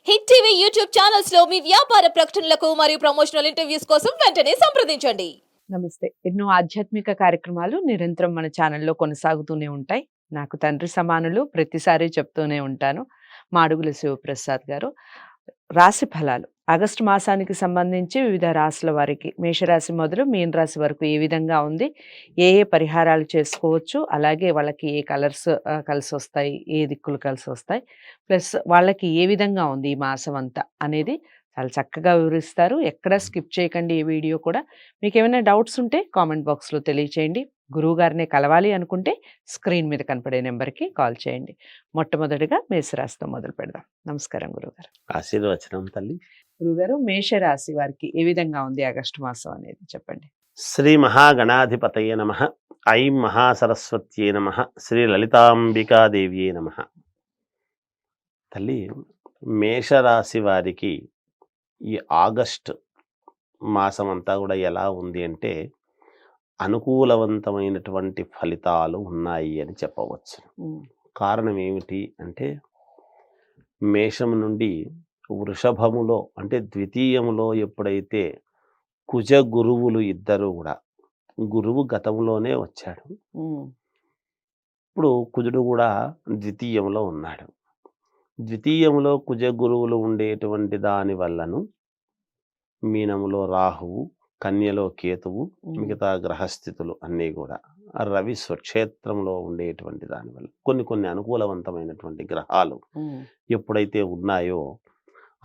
Hit TV YouTube channels లో మీ వ్యాపార ప్రకటనలకు మరియు ప్రమోషనల్ ఇంటర్వ్యూస్ కోసం వెంటనే సంప్రదించండి. నమస్తే. ఎన్నో ఆధ్యాత్మిక కార్యక్రమాలు నిరంతరం మన ఛానల్లో కొనసాగుతూనే ఉంటాయి. నాకు తండ్రి సమానులు ప్రతిసారి చెప్తూనే ఉంటాను. మాడుగుల శివప్రసాద్ గారు. రాశి ఫలాలు ఆగస్టు మాసానికి సంబంధించి వివిధ రాశుల వారికి మేషరాశి మొదలు మీన రాశి వరకు ఏ విధంగా ఉంది, ఏ ఏ పరిహారాలు చేసుకోవచ్చు, అలాగే వాళ్ళకి ఏ కలర్స్ కలిసి వస్తాయి, ఏ దిక్కులు కలిసి వస్తాయి, ప్లస్ వాళ్ళకి ఏ విధంగా ఉంది ఈ మాసం అంతా అనేది చాలా చక్కగా వివరిస్తారు. ఎక్కడ స్కిప్ చేయకండి ఈ వీడియో కూడా. మీకు ఏమైనా డౌట్స్ ఉంటే కామెంట్ బాక్స్లో తెలియచేయండి. గురువు గారిని కలవాలి అనుకుంటే స్క్రీన్ మీద కనపడే నెంబర్కి కాల్ చేయండి. మొట్టమొదటిగా మేషరాశితో మొదలు పెడదాం. నమస్కారం గురుగారు. ఆశీర్వచనం తల్లి. గురుగారు, మేషరాశి వారికి ఏ విధంగా ఉంది ఆగస్టు మాసం అనేది చెప్పండి. శ్రీ మహాగణాధిపతయే నమః. ఐం మహాసరస్వత్యే నమః. శ్రీ లలితాంబికాదేవ్యే నమః. తల్లి, మేషరాశి వారికి ఈ ఆగస్టు మాసం అంతా కూడా ఎలా ఉంది అంటే అనుకూలవంతమైనటువంటి ఫలితాలు ఉన్నాయి అని చెప్పవచ్చు. కారణం ఏమిటి అంటే మేషం నుండి వృషభములో అంటే ద్వితీయములో ఎప్పుడైతే కుజ గురువులు ఇద్దరు కూడా, గురువు గతంలోనే వచ్చాడు, ఇప్పుడు కుజుడు కూడా ద్వితీయంలో ఉన్నాడు. ద్వితీయంలో కుజ గురువులు ఉండేటువంటి దాని వల్లను మీనములో రాహువు, కన్యలో కేతువు, మిగతా గ్రహస్థితులు అన్నీ కూడా రవి స్వక్షేత్రంలో ఉండేటువంటి దానివల్ల కొన్ని అనుకూలవంతమైనటువంటి గ్రహాలు ఎప్పుడైతే ఉన్నాయో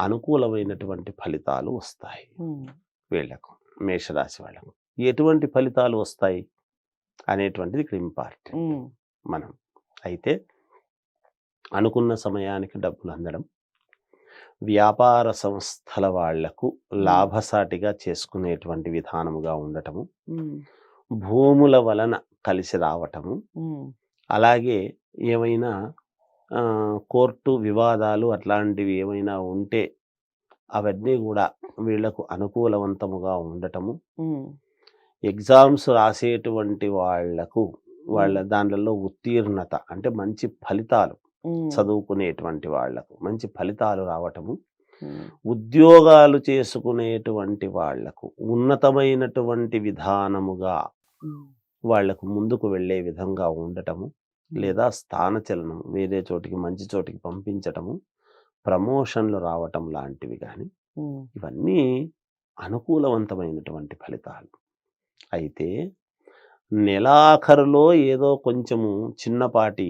అనుకూలమైనటువంటి ఫలితాలు వస్తాయి వీళ్లకు, మేషరాశి వాళ్ళకు. ఎటువంటి ఫలితాలు వస్తాయి అనేటువంటిది ఇక్కడ ఇంపార్టెంట్. మనం అయితే అనుకున్న సమయానికి డబ్బులు అందడం, వ్యాపార సంస్థల వాళ్లకు లాభసాటిగా చేసుకునేటువంటి విధానముగా ఉండటము, భూముల వలన కలిసి రావటము, అలాగే ఏమైనా కోర్టు వివాదాలు అట్లాంటివి ఏమైనా ఉంటే అవన్నీ కూడా వీళ్లకు అనుకూలవంతముగా ఉండటము, ఎగ్జామ్స్ రాసేటువంటి వాళ్లకు వాళ్ళ దాంట్లో ఉత్తీర్ణత అంటే మంచి ఫలితాలు, చదువుకునేటువంటి వాళ్లకు మంచి ఫలితాలు రావటము, ఉద్యోగాలు చేసుకునేటువంటి వాళ్లకు ఉన్నతమైనటువంటి విధానముగా వాళ్లకు ముందుకు వెళ్ళే విధంగా ఉండటము, లేదా స్థానచలనం వేరే చోటికి మంచి చోటికి పంపించటము, ప్రమోషన్లు రావటం లాంటివి కానీ ఇవన్నీ అనుకూలవంతమైనటువంటి ఫలితాలు. అయితే నెలాఖరులో ఏదో కొంచెము చిన్నపాటి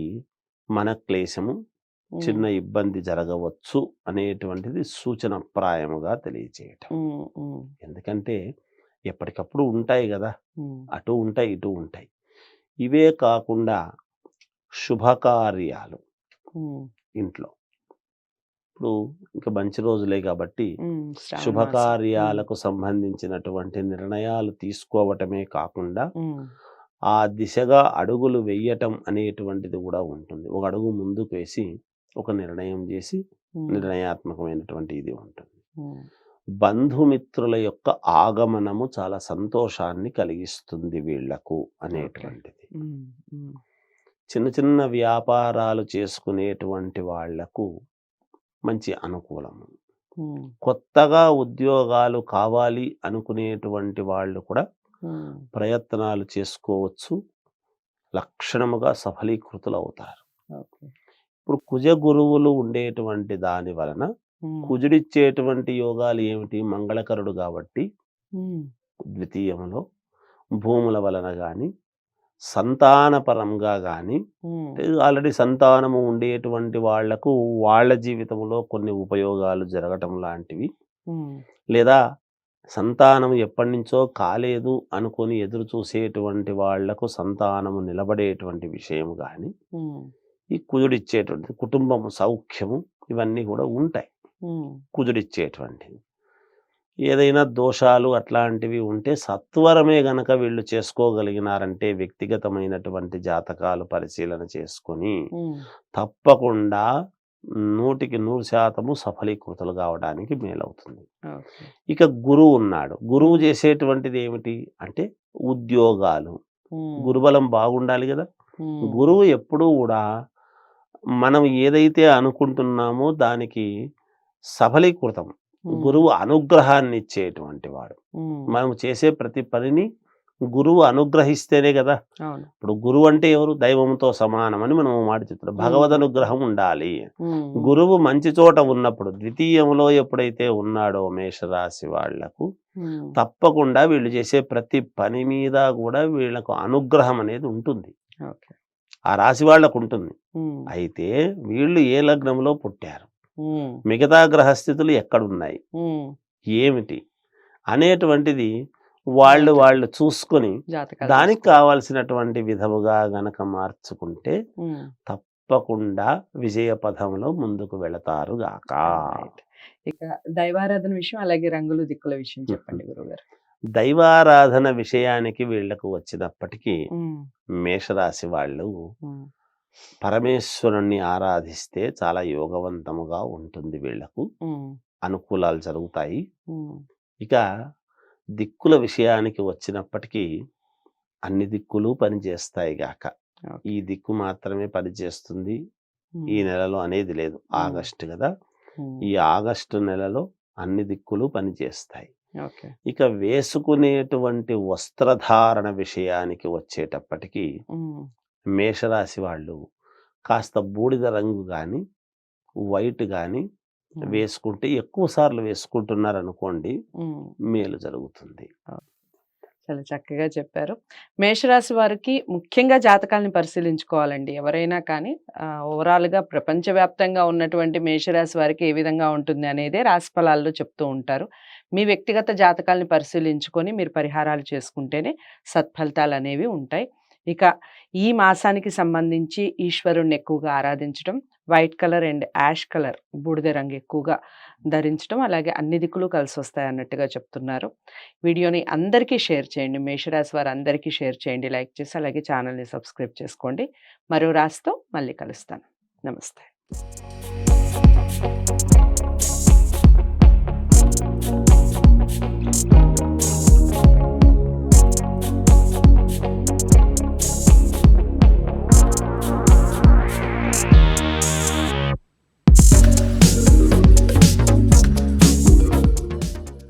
మన క్లేశము, చిన్న ఇబ్బంది జరగవచ్చు అనేటువంటిది సూచనప్రాయముగా తెలియచేయటం. ఎందుకంటే ఎప్పటికప్పుడు ఉంటాయి కదా, అటు ఉంటాయి ఇటు ఉంటాయి. ఇవే కాకుండా శుభకార్యాలు ఇంట్లో ఇప్పుడు ఇంకా మంచి రోజులే కాబట్టి శుభకార్యాలకు సంబంధించినటువంటి నిర్ణయాలు తీసుకోవటమే కాకుండా ఆ దిశగా అడుగులు వేయటం అనేటువంటిది కూడా ఉంటుంది. ఒక అడుగు ముందుకు వేసి ఒక నిర్ణయం చేసి నిర్ణయాత్మకమైనటువంటి ఇది ఉంటుంది. బంధుమిత్రుల యొక్క ఆగమనము చాలా సంతోషాన్ని కలిగిస్తుంది వీళ్లకు అనేటువంటిది. చిన్న చిన్న వ్యాపారాలు చేసుకునేటువంటి వాళ్లకు మంచి అనుకూలము. కొత్తగా ఉద్యోగాలు కావాలి అనుకునేటువంటి వాళ్ళు కూడా ప్రయత్నాలు చేసుకోవచ్చు, లక్షణముగా సఫలీకృతులు అవుతారు. ఇప్పుడు కుజ గురువులు ఉండేటువంటి దాని వలన కుజుడిచ్చేటువంటి యోగాలు ఏమిటి? మంగళకరుడు కాబట్టి ద్వితీయంలో భూముల వలన కానీ, సంతానపరంగా కానీ, ఆల్రెడీ సంతానము ఉండేటువంటి వాళ్లకు వాళ్ళ జీవితంలో కొన్ని ఉపయోగాలు జరగటం లాంటివి, లేదా సంతానం ఎప్పటి నుంచో కాలేదు అనుకొని ఎదురు చూసేటువంటి వాళ్లకు సంతానము నిలబడేటువంటి విషయం కానీ, ఈ కుజుడిచ్చేటువంటి కుటుంబము సౌఖ్యము ఇవన్నీ కూడా ఉంటాయి. కుజుడిచ్చేటువంటివి ఏదైనా దోషాలు అట్లాంటివి ఉంటే సత్వరమే గనక వీళ్ళు చేసుకోగలిగినారంటే వ్యక్తిగతమైనటువంటి జాతకాలు పరిశీలన చేసుకొని తప్పకుండా 100% సఫలీకృతులు కావడానికి మేలవుతుంది. ఇక గురువు ఉన్నాడు. గురువు చేసేటువంటిది ఏమిటి అంటే ఉద్యోగాలు. గురుబలం బాగుండాలి కదా. గురువు ఎప్పుడూ కూడా మనం ఏదైతే అనుకుంటున్నామో దానికి సఫలీకృతం. గురువు అనుగ్రహాన్ని ఇచ్చేటువంటి వాడు. మనం చేసే ప్రతి పనిని గురువు అనుగ్రహిస్తేనే కదా. అవును. ఇప్పుడు గురువు అంటే ఎవరు? దైవంతో సమానమని మనం మాట చెప్తున్నాం. భగవద్ అనుగ్రహం ఉండాలి. గురువు మంచి చోట ఉన్నప్పుడు, ద్వితీయంలో ఎప్పుడైతే ఉన్నాడో మేషరాశి వాళ్లకు, తప్పకుండా వీళ్ళు చేసే ప్రతి పని మీద కూడా వీళ్ళకు అనుగ్రహం అనేది ఉంటుంది. ఆ రాశి వాళ్లకు ఉంటుంది. అయితే వీళ్ళు ఏ లగ్నంలో పుట్టారు, మిగతా గ్రహస్థితులు ఎక్కడున్నాయి, ఏమిటి అనేటువంటిది వాళ్ళు చూసుకొని దానికి కావాల్సినటువంటి విధముగా గనక మార్చుకుంటే తప్పకుండా విజయ పథంలో ముందుకు వెళతారు గాక. ఇక దైవారాధన విషయం, అలాగే రంగులు దిక్కుల విషయం చెప్పండి గురుగారు. దైవారాధన విషయానికి వీళ్లకు వచ్చినప్పటికీ మేషరాశి వాళ్ళు పరమేశ్వరుణ్ణి ఆరాధిస్తే చాలా యోగవంతముగా ఉంటుంది. వీళ్లకు అనుకూలాలు జరుగుతాయి. ఇక దిక్కుల విషయానికి వచ్చినప్పటికీ అన్ని దిక్కులు పనిచేస్తాయి గాక. ఈ దిక్కు మాత్రమే పనిచేస్తుంది ఈ నెలలో అనేది లేదు. ఆగస్టు కదా, ఈ ఆగస్టు నెలలో అన్ని దిక్కులు పనిచేస్తాయి. ఇక వేసుకునేటువంటి వస్త్రధారణ విషయానికి వచ్చేటప్పటికి మేషరాశి వాళ్ళు కాస్త బూడిద రంగు కానీ వైట్ కానీ వేసుకుంటే, ఎక్కువ సార్లు వేసుకుంటున్నారు అనుకోండి, మేలు జరుగుతుంది. చాలా చక్కగా చెప్పారు. మేషరాశి వారికి ముఖ్యంగా జాతకాలను పరిశీలించుకోవాలండి ఎవరైనా కానీ. ఓవరాల్గా ప్రపంచవ్యాప్తంగా ఉన్నటువంటి మేషరాశి వారికి ఏ విధంగా ఉంటుంది అనేదే రాశి ఫలాల్లో చెప్తూ ఉంటారు. మీ వ్యక్తిగత జాతకాలను పరిశీలించుకొని మీరు పరిహారాలు చేసుకుంటేనే సత్ఫలితాలు అనేవి ఉంటాయి. ఇక ఈ మాసానికి సంబంధించి ఈశ్వరుణ్ణి ఎక్కువగా ఆరాధించడం, white colour and ash colour బూడిద రంగు ఎక్కువగా ధరించడం, అలాగే అన్ని దిక్కులు కలిసి వస్తాయి అన్నట్టుగా చెప్తున్నారు. వీడియోని అందరికీ షేర్ చేయండి, మేషరాశి వారు అందరికీ షేర్ చేయండి, లైక్ చేసి అలాగే ఛానల్ని సబ్స్క్రైబ్ చేసుకోండి. మరో రాశితో మళ్ళీ కలుస్తాను. నమస్తే.